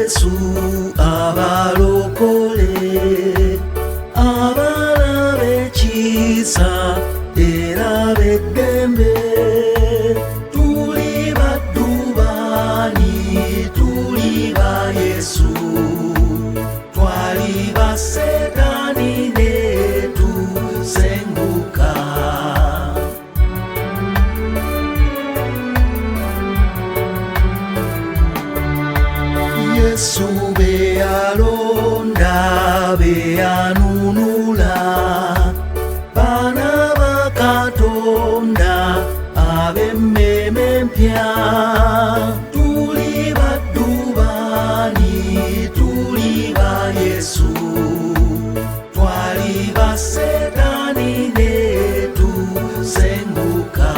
Yesu abalokole abalabe ekisa era beddembe. Tuli baddu bani, tuli ba Yesu, twali ba Setaani ne tusenguka. Yesu be yalonda, be yanunula, baana ba Katonda ab'emmeeme empya. Tuli baddu bani, tuli ba Yesu, twali ba Setaani ne tusenguka.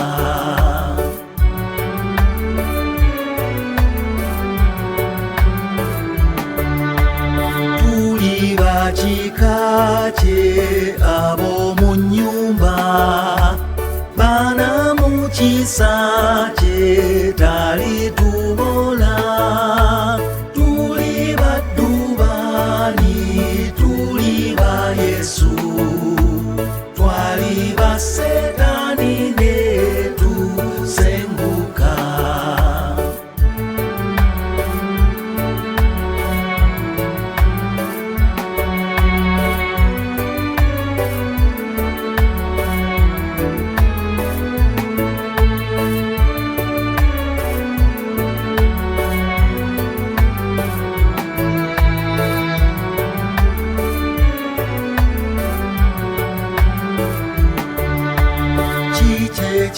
Kika kye ab'omu nnyumba, baana mu kisa kye talitubola. Tuli baddu bani, tuli ba Yesu, twali ba Setaani ne tusenguka.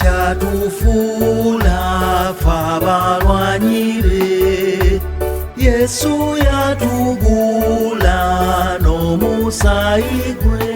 Kyatufuula ffe abalwanyi be, Yesu yatugula n'omusaayi gwe.